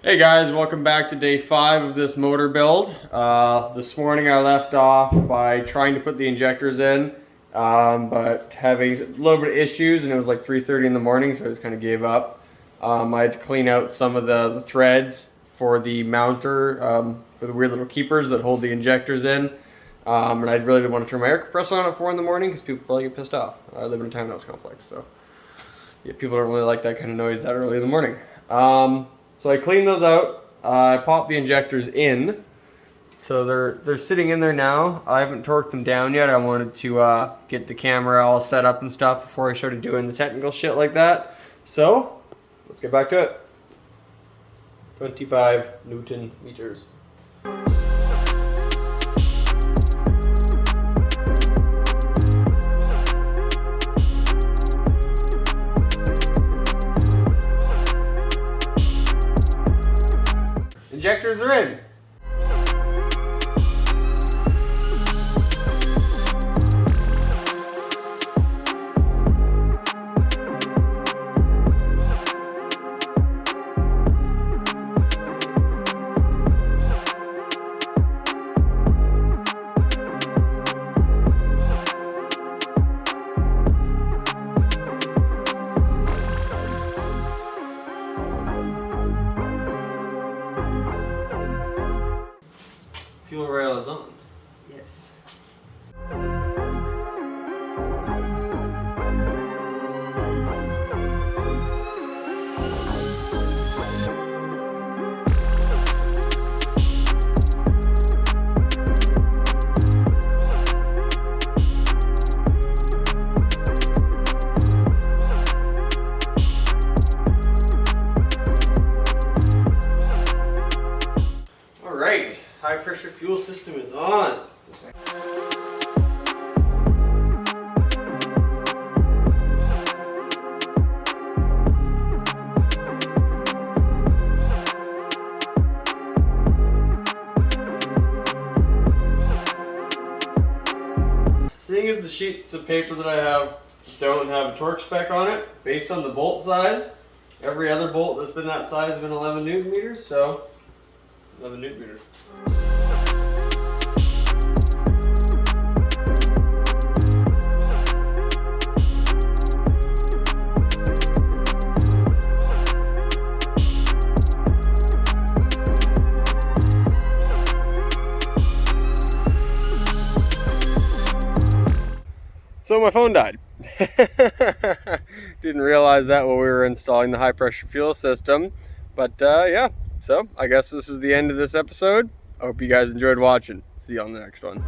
Hey guys, welcome back to day 5 of this motor build. This morning I left off by trying to put the injectors in, but having a little bit of issues, and it was like 3:30 in the morning, so I just kind of gave up. I had to clean out some of the threads for the mounter, for the weird little keepers that hold the injectors in. And I really didn't want to turn my air compressor on at 4 in the morning because people probably get pissed off. I live in a townhouse complex, so yeah, people don't really like that kind of noise that early in the morning. So I cleaned those out. I popped the injectors in. So they're sitting in there now. I haven't torqued them down yet. I wanted to get the camera all set up and stuff before I started doing the technical shit like that. So let's get back to it. 25 Newton meters. Injectors are in. Fuel rail is on. Yes. Alright, high pressure fuel system is on. Seeing as the sheets of paper that I have don't have a torque spec on it, based on the bolt size, every other bolt that's been that size has been 11 Newton meters, so 11 Newton meters. So my phone died. Didn't realize that while we were installing the high pressure fuel system, but yeah. So I guess this is the end of this episode. I hope you guys enjoyed watching. See you on the next one.